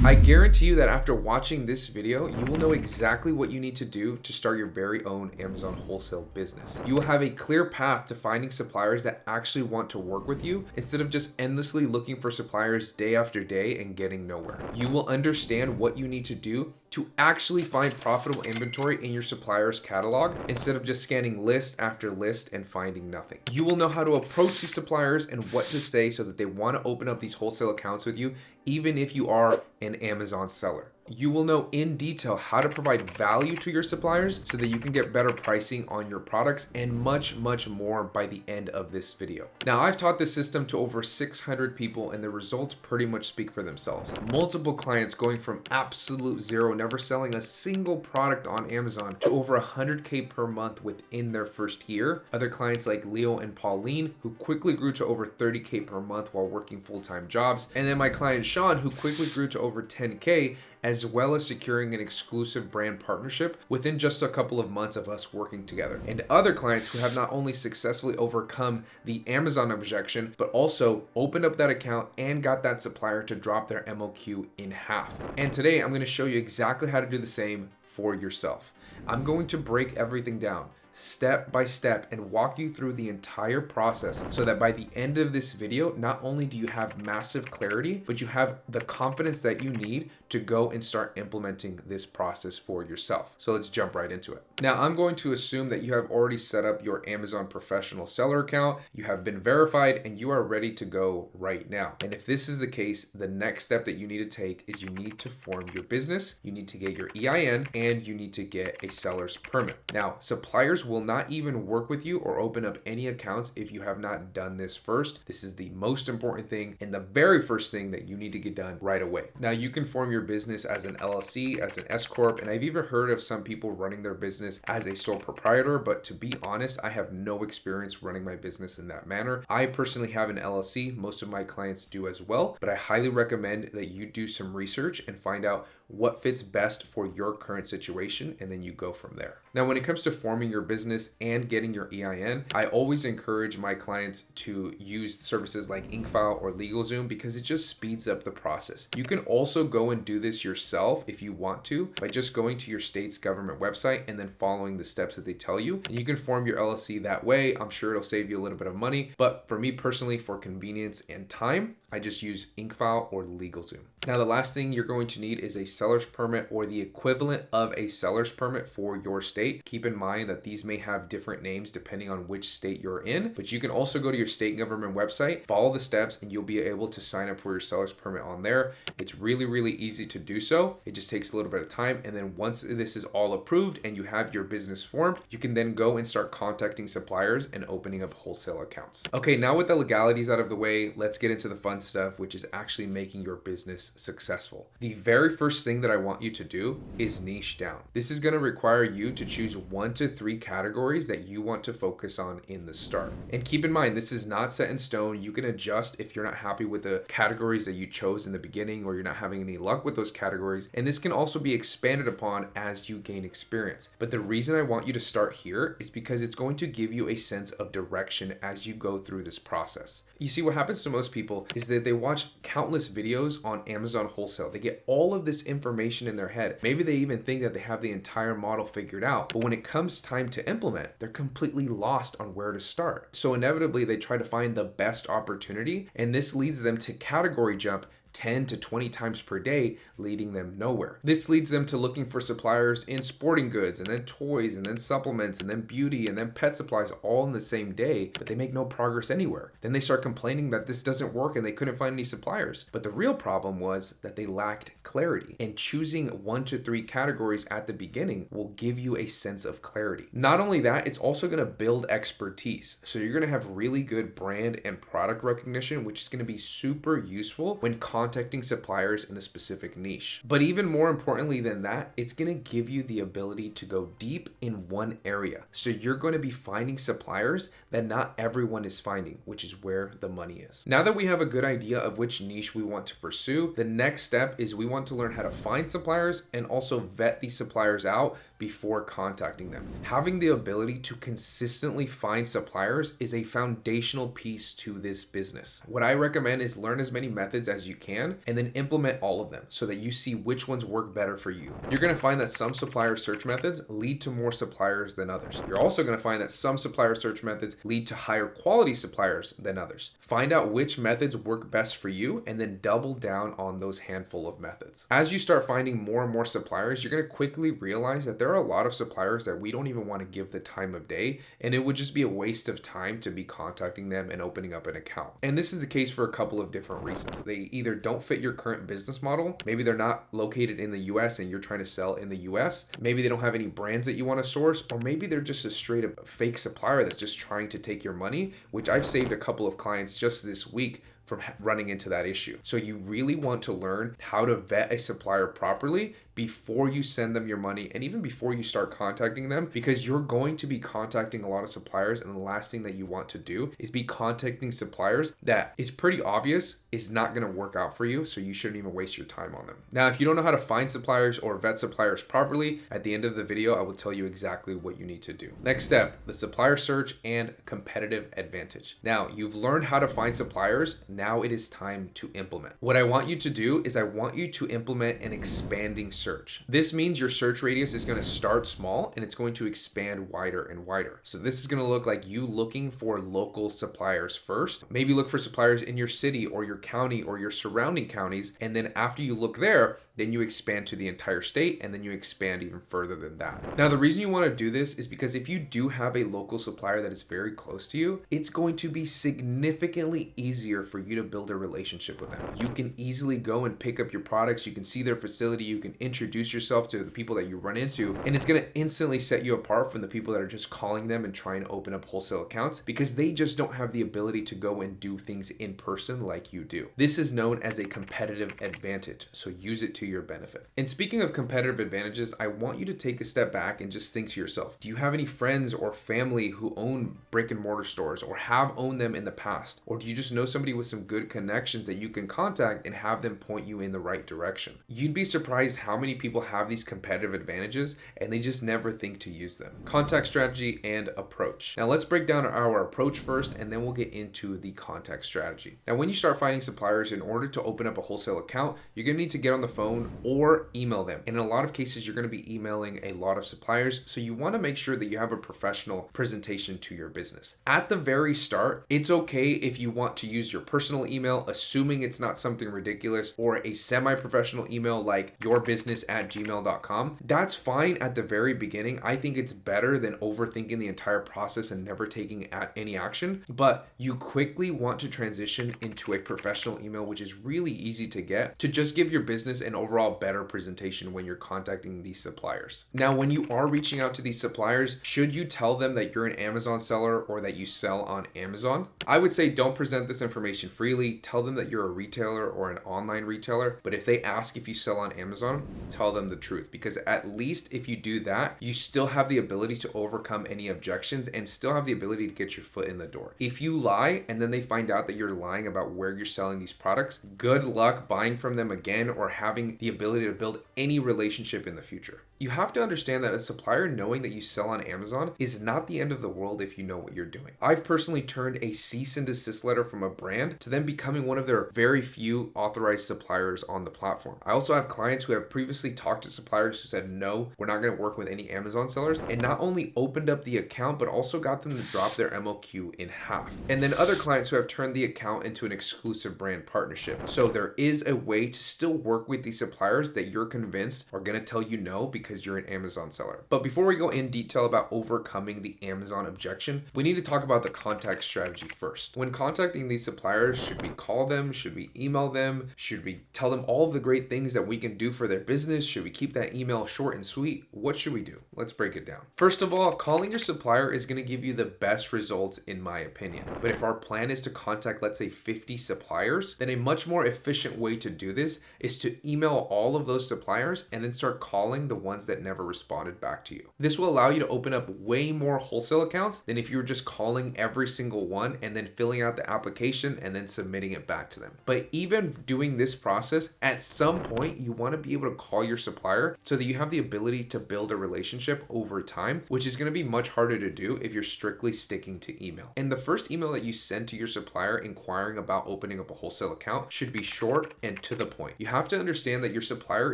I guarantee you that after watching this video, you will know exactly what you need to do to start your very own Amazon wholesale business. You will have a clear path to finding suppliers that actually want to work with you instead of just endlessly looking for suppliers day after day and getting nowhere. You will understand what you need to do to actually find profitable inventory in your supplier's catalog instead of just scanning list after list and finding nothing. You will know how to approach these suppliers and what to say so that they want to open up these wholesale accounts with you, even if you are an Amazon seller. You will know in detail how to provide value to your suppliers so that you can get better pricing on your products and much, much more by the end of this video. Now, I've taught this system to over 600 people and the results pretty much speak for themselves. Multiple clients going from absolute zero, never selling a single product on Amazon, to over 100K per month within their first year. Other clients like Leo and Pauline, who quickly grew to over 30K per month while working full-time jobs. And then my client Sean, who quickly grew to over 10K, as well as securing an exclusive brand partnership within just a couple of months of us working together. And other clients who have not only successfully overcome the Amazon objection, but also opened up that account and got that supplier to drop their MOQ in half. And today I'm going to show you exactly how to do the same for yourself. I'm going to break everything down step by step and walk you through the entire process so that by the end of this video, not only do you have massive clarity, but you have the confidence that you need to go and start implementing this process for yourself. So let's jump right into it. Now, I'm going to assume that you have already set up your Amazon professional seller account, you have been verified, and you are ready to go right now. And if this is the case, the next step that you need to take is you need to form your business, you need to get your EIN, and you need to get a seller's permit. Now, suppliers will not even work with you or open up any accounts if you have not done this first. This is the most important thing and the very first thing that you need to get done right away. Now, you can form your business as an LLC, as an S Corp, and I've even heard of some people running their business as a sole proprietor, but to be honest, I have no experience running my business in that manner. I personally have an LLC. Most of my clients do as well, but I highly recommend that you do some research and find out what fits best for your current situation, and then you go from there. Now, when it comes to forming your business and getting your EIN, I always encourage my clients to use services like InkFile or LegalZoom because it just speeds up the process. You can also go and do this yourself if you want to by just going to your state's government website and then following the steps that they tell you. And you can form your LLC that way. I'm sure it'll save you a little bit of money, but for me personally, for convenience and time, I just use InkFile or LegalZoom. Now, the last thing you're going to need is a seller's permit or the equivalent of a seller's permit for your state. Keep in mind that these may have different names depending on which state you're in, but you can also go to your state government website, follow the steps, and you'll be able to sign up for your seller's permit on there. It's really, really easy to do so. It just takes a little bit of time. And then once this is all approved and you have your business formed, you can then go and start contacting suppliers and opening up wholesale accounts. Okay, now with the legalities out of the way, let's get into the fun stuff, which is actually making your business successful. The very first thing that I want you to do is niche down. This is going to require you to choose 1 to 3 categories that you want to focus on in the start. And keep in mind, this is not set in stone. You can adjust if you're not happy with the categories that you chose in the beginning or you're not having any luck with those categories. And this can also be expanded upon as you gain experience. But the reason I want you to start here is because it's going to give you a sense of direction as you go through this process. You see, what happens to most people is that they watch countless videos on Amazon wholesale. They get all of this information in their head. Maybe they even think that they have the entire model figured out, but when it comes time to implement, they're completely lost on where to start. So inevitably, they try to find the best opportunity, and this leads them to category jump 10 to 20 times per day, leading them nowhere. This leads them to looking for suppliers in sporting goods and then toys and then supplements and then beauty and then pet supplies all in the same day, but they make no progress anywhere. Then they start complaining that this doesn't work and they couldn't find any suppliers. But the real problem was that they lacked clarity, and choosing 1 to 3 categories at the beginning will give you a sense of clarity. Not only that, it's also going to build expertise. So you're going to have really good brand and product recognition, which is going to be super useful when contacting suppliers in a specific niche. But even more importantly than that, it's going to give you the ability to go deep in one area. So you're going to be finding suppliers that not everyone is finding, which is where the money is. Now that we have a good idea of which niche we want to pursue, the next step is we want want to learn how to find suppliers and also vet these suppliers out before contacting them. Having the ability to consistently find suppliers is a foundational piece to this business. What I recommend is learn as many methods as you can and then implement all of them so that you see which ones work better for you. You're going to find that some supplier search methods lead to more suppliers than others. You're also going to find that some supplier search methods lead to higher quality suppliers than others. Find out which methods work best for you and then double down on those handful of methods. As you start finding more and more suppliers, you're going to quickly realize that there are a lot of suppliers that we don't even want to give the time of day, and it would just be a waste of time to be contacting them and opening up an account. And this is the case for a couple of different reasons. They either don't fit your current business model, maybe they're not located in the US and you're trying to sell in the US, maybe they don't have any brands that you want to source, or maybe they're just a straight up fake supplier that's just trying to take your money, which I've saved a couple of clients just this week from running into that issue. So you really want to learn how to vet a supplier properly before you send them your money and even before you start contacting them, because you're going to be contacting a lot of suppliers, and the last thing that you want to do is be contacting suppliers that is pretty obvious is not going to work out for you, so you shouldn't even waste your time on them. Now, if you don't know how to find suppliers or vet suppliers properly, at the end of the video, I will tell you exactly what you need to do. Next step, the supplier search and competitive advantage. Now, you've learned how to find suppliers. Now it is time to implement. What I want you to do is I want you to implement an expanding search. This means your search radius is going to start small and it's going to expand wider and wider. So this is going to look like you looking for local suppliers first. Maybe look for suppliers in your city or your county or your surrounding counties. And then after you look there, then you expand to the entire state, and then you expand even further than that. Now, the reason you want to do this is because if you do have a local supplier that is very close to you, it's going to be significantly easier for you to build a relationship with them. You can easily go and pick up your products. You can see their facility. You can introduce yourself to the people that you run into, and it's going to instantly set you apart from the people that are just calling them and trying to open up wholesale accounts, because they just don't have the ability to go and do things in person like you do. This is known as a competitive advantage, so use it to your benefit. And speaking of competitive advantages, I want you to take a step back and just think to yourself, do you have any friends or family who own brick and mortar stores or have owned them in the past? Or do you just know somebody with some good connections that you can contact and have them point you in the right direction? You'd be surprised how many people have these competitive advantages and they just never think to use them. Contact strategy and approach. Now let's break down our approach first, and then we'll get into the contact strategy. Now, when you start finding suppliers, in order to open up a wholesale account, you're going to need to get on the phone or email them. And in a lot of cases, you're going to be emailing a lot of suppliers. So you want to make sure that you have a professional presentation to your business. At the very start, it's okay if you want to use your personal email, assuming it's not something ridiculous, or a semi-professional email like yourbusiness@gmail.com. That's fine at the very beginning. I think it's better than overthinking the entire process and never taking any action. But you quickly want to transition into a professional email, which is really easy to get, to just give your business an overall better presentation when you're contacting these suppliers. Now, when you are reaching out to these suppliers, should you tell them that you're an Amazon seller or that you sell on Amazon? I would say don't present this information freely. Tell them that you're a retailer or an online retailer. But if they ask if you sell on Amazon, tell them the truth, because at least if you do that, you still have the ability to overcome any objections and still have the ability to get your foot in the door. If you lie and then they find out that you're lying about where you're selling these products, good luck buying from them again or having the ability to build any relationship in the future. You have to understand that a supplier knowing that you sell on Amazon is not the end of the world if you know what you're doing. I've personally turned a cease and desist letter from a brand to them becoming one of their very few authorized suppliers on the platform. I also have clients who have previously talked to suppliers who said, no, we're not going to work with any Amazon sellers, and not only opened up the account, but also got them to drop their MOQ in half. And then other clients who have turned the account into an exclusive brand partnership. So there is a way to still work with these suppliers that you're convinced are going to tell you no because you're an Amazon seller. But before we go in detail about overcoming the Amazon objection, we need to talk about the contact strategy first. When contacting these suppliers, should we call them? Should we email them? Should we tell them all of the great things that we can do for their business? Should we keep that email short and sweet? What should we do? Let's break it down. First of all, calling your supplier is going to give you the best results in my opinion. But if our plan is to contact, let's say 50 suppliers, then a much more efficient way to do this is to email all of those suppliers and then start calling the ones that never responded back to you. This will allow you to open up way more wholesale accounts than if you were just calling every single one and then filling out the application and then submitting it back to them. But even doing this process, at some point, you want to be able to call your supplier so that you have the ability to build a relationship over time, which is going to be much harder to do if you're strictly sticking to email. And the first email that you send to your supplier inquiring about opening up a wholesale account should be short and to the point. You have to understand that your supplier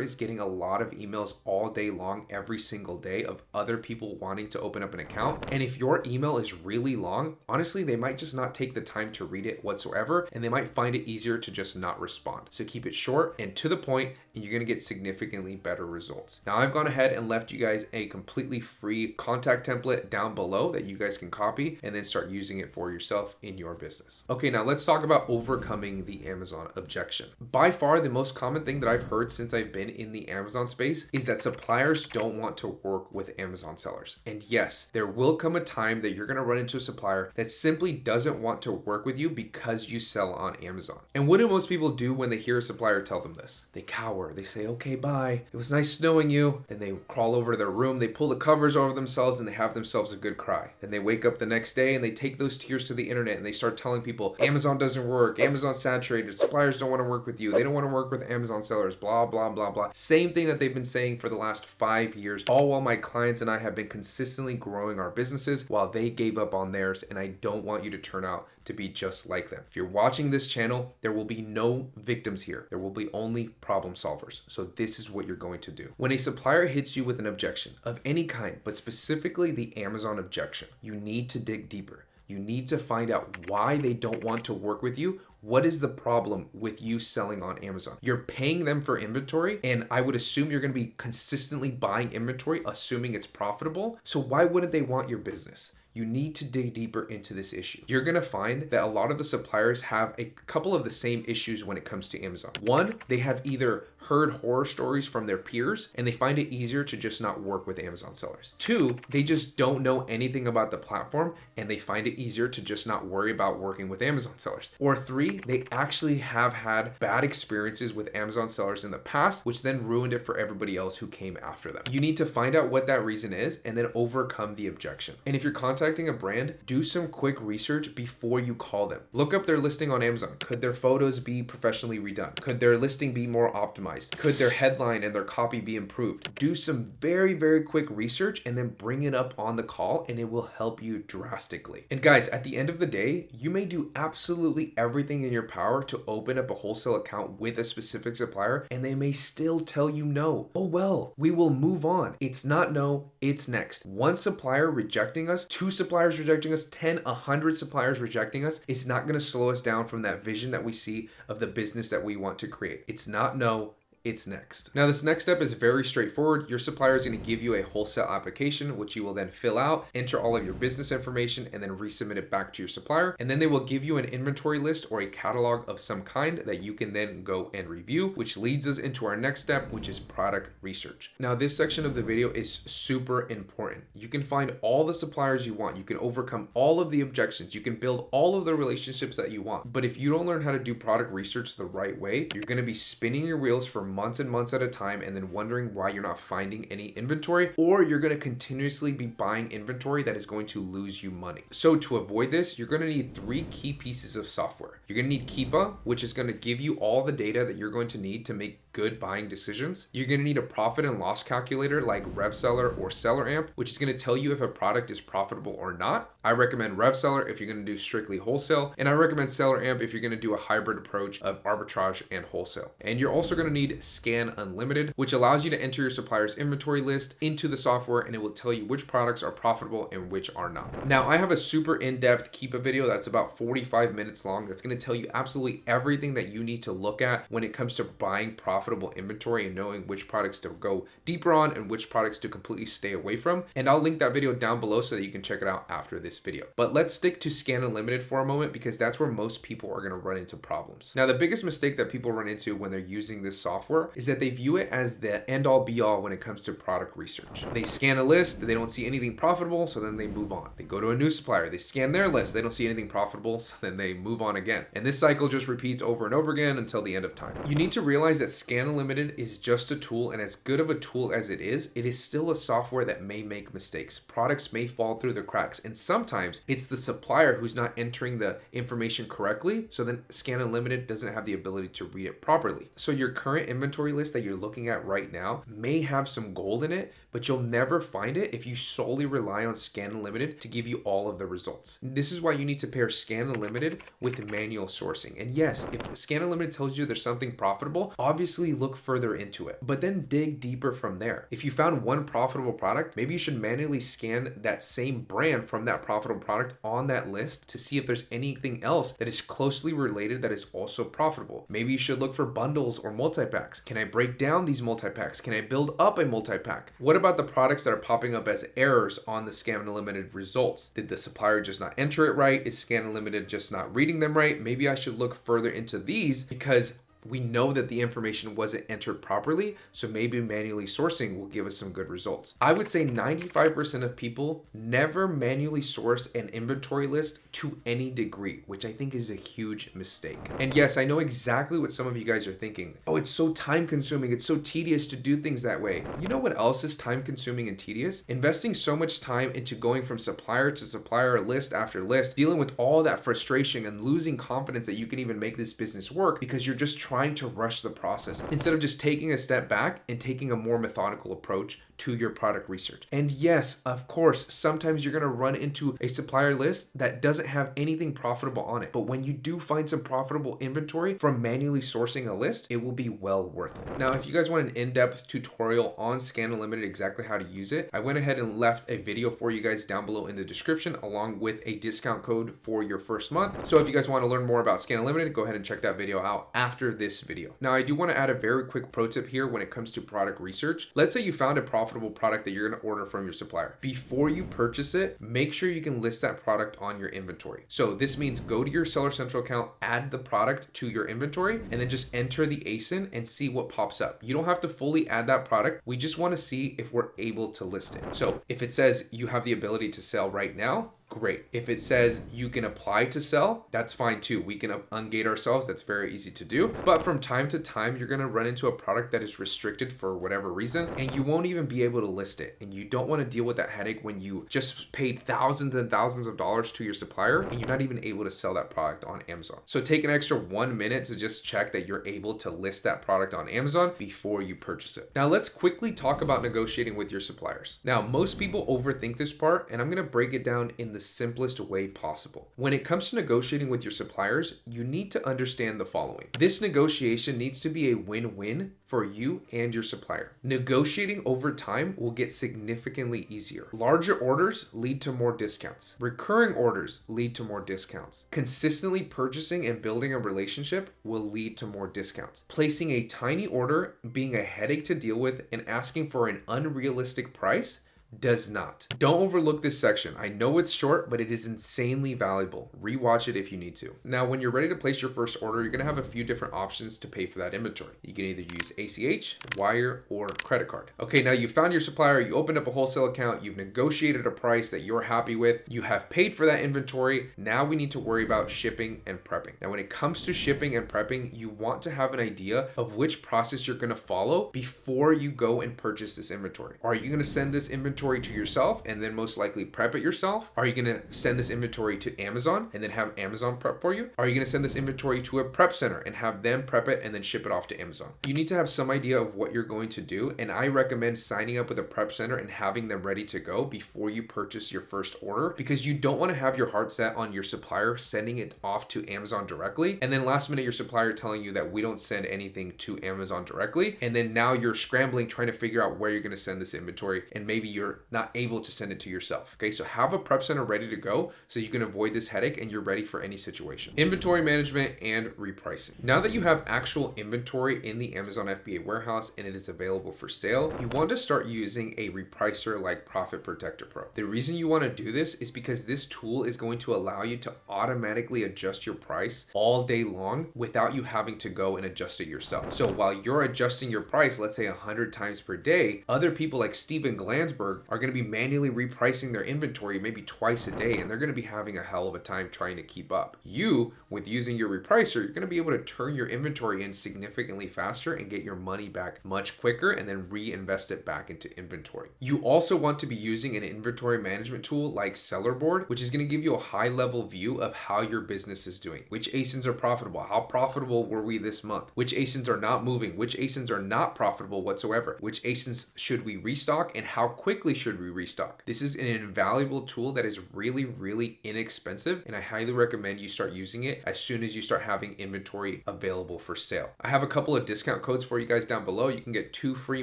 is getting a lot of emails all day long, every single day, of other people wanting to open up an account. And if your email is really long, honestly, they might just not take the time to read it whatsoever, and they might find it easier to just not respond. So keep it short and to the point, and you're going to get significantly better results. Now, I've gone ahead and left you guys a completely free contact template down below that you guys can copy and then start using it for yourself in your business. Okay, now let's talk about overcoming the Amazon objection. By far, the most common thing that I've heard since I've been in the Amazon space is that suppliers don't want to work with Amazon sellers. And yes, there will come a time that you're going to run into a supplier that simply doesn't want to work with you because you sell on Amazon. And what do most people do when they hear a supplier tell them this? They cower. They say, okay, bye. It was nice knowing you. Then they crawl over to their room, they pull the covers over themselves, and they have themselves a good cry. Then they wake up the next day and they take those tears to the internet and they start telling people, Amazon doesn't work, Amazon's saturated, suppliers don't want to work with you, they don't want to work with Amazon sellers, blah, blah, blah, blah. Same thing that they've been saying for the last 5 years, all while my clients and I have been consistently growing our businesses while they gave up on theirs, and I don't want you to turn out to be just like them. If you're watching this channel, there will be no victims here. There will be only problem solvers. So this is what you're going to do. When a supplier hits you with an objection of any kind, but specifically the Amazon objection, you need to dig deeper. You need to find out why they don't want to work with you. What is the problem with you selling on Amazon? You're paying them for inventory, and I would assume you're going to be consistently buying inventory, assuming it's profitable. So why wouldn't they want your business? You need to dig deeper into this issue. You're gonna find that a lot of the suppliers have a couple of the same issues when it comes to Amazon. One, they have either heard horror stories from their peers and they find it easier to just not work with Amazon sellers. Two, they just don't know anything about the platform and they find it easier to just not worry about working with Amazon sellers. Or three, they actually have had bad experiences with Amazon sellers in the past, which then ruined it for everybody else who came after them. You need to find out what that reason is and then overcome the objection. And if you're contacting a brand, do some quick research before you call them. Look up their listing on Amazon. Could their photos be professionally redone? Could their listing be more optimized? Could their headline and their copy be improved? Do some very, very quick research and then bring it up on the call, and it will help you drastically. And guys, at the end of the day, you may do absolutely everything in your power to open up a wholesale account with a specific supplier, and they may still tell you no. Oh well, we will move on. It's not no, it's next. One supplier rejecting us, two suppliers rejecting us, 10, 100 suppliers rejecting us, it's not going to slow us down from that vision that we see of the business that we want to create. It's not no, it's next. Now, this next step is very straightforward. Your supplier is going to give you a wholesale application, which you will then fill out, enter all of your business information, and then resubmit it back to your supplier. And then they will give you an inventory list or a catalog of some kind that you can then go and review, which leads us into our next step, which is product research. Now, this section of the video is super important. You can find all the suppliers you want. You can overcome all of the objections. You can build all of the relationships that you want. But if you don't learn how to do product research the right way, you're going to be spinning your wheels for months and months at a time and then wondering why you're not finding any inventory, or you're going to continuously be buying inventory that is going to lose you money. So to avoid this, you're going to need 3 key pieces of software. You're going to need Keepa, which is going to give you all the data that you're going to need to make good buying decisions. You're going to need a profit and loss calculator like RevSeller or SellerAmp, which is going to tell you if a product is profitable or not. I recommend RevSeller if you're going to do strictly wholesale, and I recommend SellerAmp if you're going to do a hybrid approach of arbitrage and wholesale. And you're also going to need ScanUnlimited, which allows you to enter your supplier's inventory list into the software, and it will tell you which products are profitable and which are not. Now, I have a super in-depth Keepa video that's about 45 minutes long that's going to tell you absolutely everything that you need to look at when it comes to buying profitable inventory and knowing which products to go deeper on and which products to completely stay away from. And I'll link that video down below so that you can check it out after this video. But let's stick to ScanUnlimited for a moment because that's where most people are going to run into problems. Now, the biggest mistake that people run into when they're using this software is that they view it as the end all be all when it comes to product research. They scan a list, they don't see anything profitable, so then they move on. They go to a new supplier, they scan their list, they don't see anything profitable, so then they move on again. And this cycle just repeats over and over again until the end of time. You need to realize that ScanUnlimited is just a tool, and as good of a tool as it is still a software that may make mistakes. Products may fall through the cracks, and sometimes it's the supplier who's not entering the information correctly, so then ScanUnlimited doesn't have the ability to read it properly. So your current inventory list that you're looking at right now may have some gold in it, but you'll never find it if you solely rely on ScanUnlimited to give you all of the results. This is why you need to pair ScanUnlimited with manual sourcing. And yes, if ScanUnlimited tells you there's something profitable, obviously look further into it, but then dig deeper from there. If you found one profitable product, maybe you should manually scan that same brand from that profitable product on that list to see if there's anything else that is closely related that is also profitable. Maybe you should look for bundles or multi-packs. Can I break down these multi-packs? Can I build up a multi-pack? What about the products that are popping up as errors on the ScanUnlimited results? Did the supplier just not enter it right? Is ScanUnlimited just not reading them right? Maybe I should look further into these because we know that the information wasn't entered properly, so maybe manually sourcing will give us some good results. I would say 95% of people never manually source an inventory list to any degree, which I think is a huge mistake. And yes, I know exactly what some of you guys are thinking. Oh, it's so time consuming. It's so tedious to do things that way. You know what else is time consuming and tedious? Investing so much time into going from supplier to supplier, list after list, dealing with all that frustration and losing confidence that you can even make this business work because you're just trying to rush the process instead of just taking a step back and taking a more methodical approach to your product research. And yes, of course, sometimes you're going to run into a supplier list that doesn't have anything profitable on it. But when you do find some profitable inventory from manually sourcing a list, it will be well worth it. Now, if you guys want an in-depth tutorial on ScanUnlimited, exactly how to use it, I went ahead and left a video for you guys down below in the description along with a discount code for your first month. So if you guys want to learn more about ScanUnlimited, go ahead and check that video out after this video. Now, I do want to add a very quick pro tip here when it comes to product research. Let's say you found a profitable product that you're going to order from your supplier. Before you purchase it, make sure you can list that product on your inventory. So this means go to your Seller Central account, add the product to your inventory, and then just enter the ASIN and see what pops up. You don't have to fully add that product. We just want to see if we're able to list it. So if it says you have the ability to sell right now, great. If it says you can apply to sell, that's fine too. We can ungate ourselves. That's very easy to do. But from time to time, you're going to run into a product that is restricted for whatever reason, and you won't even be able to list it. And you don't want to deal with that headache when you just paid thousands and thousands of dollars to your supplier and you're not even able to sell that product on Amazon. So take an extra 1 minute to just check that you're able to list that product on Amazon before you purchase it. Now let's quickly talk about negotiating with your suppliers. Now, most people overthink this part, and I'm going to break it down in the simplest way possible. When it comes to negotiating with your suppliers, you need to understand the following. This negotiation needs to be a win-win for you and your supplier. Negotiating over time will get significantly easier. Larger orders lead to more discounts. Recurring orders lead to more discounts. Consistently purchasing and building a relationship will lead to more discounts. Placing a tiny order, being a headache to deal with, and asking for an unrealistic price does not. Don't overlook this section. I know it's short, but it is insanely valuable. Rewatch it if you need to. Now, when you're ready to place your first order, you're going to have a few different options to pay for that inventory. You can either use ACH, wire, or credit card. Okay, now you found your supplier, you opened up a wholesale account, you've negotiated a price that you're happy with, you have paid for that inventory. Now we need to worry about shipping and prepping. Now, when it comes to shipping and prepping, you want to have an idea of which process you're going to follow before you go and purchase this inventory. Are you going to send this inventory to yourself and then most likely prep it yourself? Are you going to send this inventory to Amazon and then have Amazon prep for you? Are you going to send this inventory to a prep center and have them prep it and then ship it off to Amazon? You need to have some idea of what you're going to do, and I recommend signing up with a prep center and having them ready to go before you purchase your first order, because you don't want to have your heart set on your supplier sending it off to Amazon directly, and then last minute your supplier telling you that we don't send anything to Amazon directly, and then now you're scrambling trying to figure out where you're going to send this inventory, and maybe you're not able to send it to yourself. Okay, so have a prep center ready to go so you can avoid this headache and you're ready for any situation. Inventory management and repricing. Now that you have actual inventory in the Amazon FBA warehouse and it is available for sale, you want to start using a repricer like Profit Protector Pro. The reason you want to do this is because this tool is going to allow you to automatically adjust your price all day long without you having to go and adjust it yourself. So while you're adjusting your price, let's say 100 times per day, other people like Steven Glansberg are going to be manually repricing their inventory maybe twice a day, and they're going to be having a hell of a time trying to keep up. You, with using your repricer, you're going to be able to turn your inventory in significantly faster and get your money back much quicker and then reinvest it back into inventory. You also want to be using an inventory management tool like Sellerboard, which is going to give you a high level view of how your business is doing, which ASINs are profitable, how profitable were we this month, which ASINs are not moving, which ASINs are not profitable whatsoever, which ASINs should we restock, and how quickly should we restock. This is an invaluable tool that is really inexpensive, and I highly recommend you start using it as soon as you start having inventory available for sale. I have a couple of discount codes for you guys down below. You can get 2 free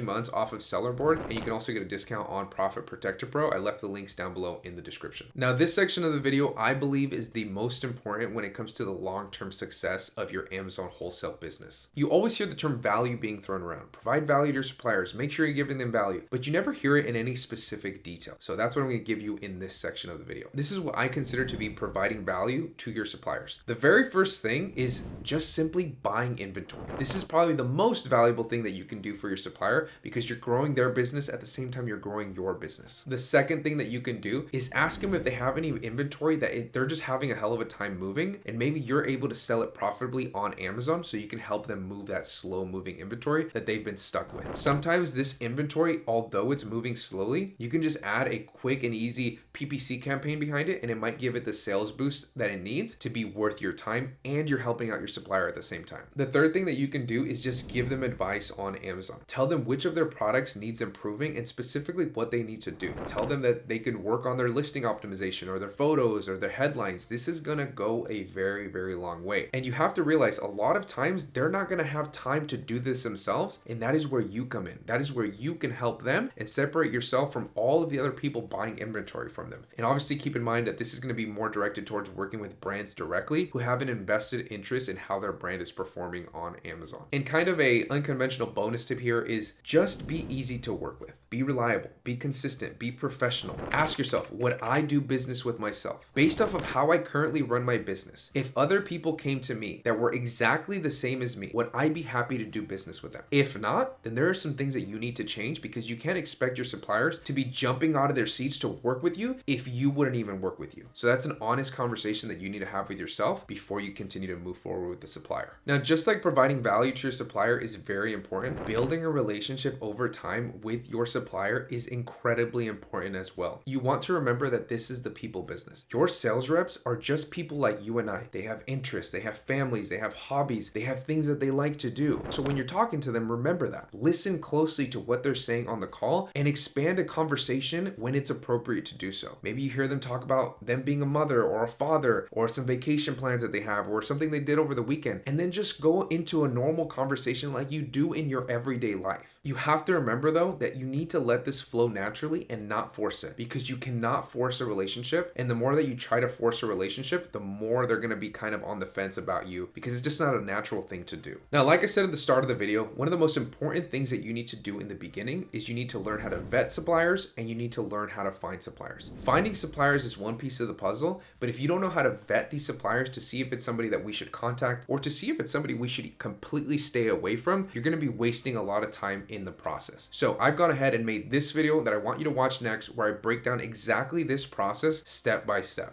months off of Sellerboard, and you can also get a discount on Profit Protector Pro. I left the links down below in the description. Now, this section of the video I believe is the most important when it comes to the long-term success of your Amazon wholesale business. You always hear the term value being thrown around. Provide value to your suppliers, make sure you're giving them value, but you never hear it in any specific detail. So that's what I'm going to give you in this section of the video. This is what I consider to be providing value to your suppliers. The very first thing is just simply buying inventory. This is probably the most valuable thing that you can do for your supplier because you're growing their business at the same time you're growing your business. The second thing that you can do is ask them if they have any inventory that they're just having a hell of a time moving, and maybe you're able to sell it profitably on Amazon so you can help them move that slow moving inventory that they've been stuck with. Sometimes this inventory, although it's moving slowly, you can just add a quick and easy PPC campaign behind it, and it might give it the sales boost that it needs to be worth your time, and you're helping out your supplier at the same time. The third thing that you can do is just give them advice on Amazon. Tell them which of their products needs improving and specifically what they need to do. Tell them that they can work on their listing optimization or their photos or their headlines. This is gonna go a very long way. And you have to realize a lot of times they're not gonna have time to do this themselves, and that is where you come in. That is where you can help them and separate yourself from all of the other people buying inventory from them. And obviously keep in mind that this is gonna be more directed towards working with brands directly who have an invested interest in how their brand is performing on Amazon. And kind of a unconventional bonus tip here is just be easy to work with. Be reliable, be consistent, be professional. Ask yourself, would I do business with myself? Based off of how I currently run my business, if other people came to me that were exactly the same as me, would I be happy to do business with them? If not, then there are some things that you need to change because you can't expect your suppliers to be jumping out of their seats to work with you if you wouldn't even work with you. So that's an honest conversation that you need to have with yourself before you continue to move forward with the supplier. Now, just like providing value to your supplier is very important, building a relationship over time with your supplier is incredibly important as well. You want to remember that this is the people business. Your sales reps are just people like you and I. They have interests, they have families, they have hobbies, they have things that they like to do. So when you're talking to them, remember that. Listen closely to what they're saying on the call and expand a conversation when it's appropriate to do so. Maybe you hear them talk about them being a mother or a father or some vacation plans that they have or something they did over the weekend, and then just go into a normal conversation like you do in your everyday life. You have to remember though that you need to let this flow naturally and not force it, because you cannot force a relationship, and the more that you try to force a relationship, the more they're going to be kind of on the fence about you because it's just not a natural thing to do. Now, like I said at the start of the video, one of the most important things that you need to do in the beginning is you need to learn how to vet suppliers and you need to learn how to find suppliers. Finding suppliers is one piece of the puzzle, but if you don't know how to vet these suppliers to see if it's somebody that we should contact or to see if it's somebody we should completely stay away from, you're going to be wasting a lot of time in the process. So I've gone ahead and made this video that I want you to watch next, where I break down exactly this process step by step.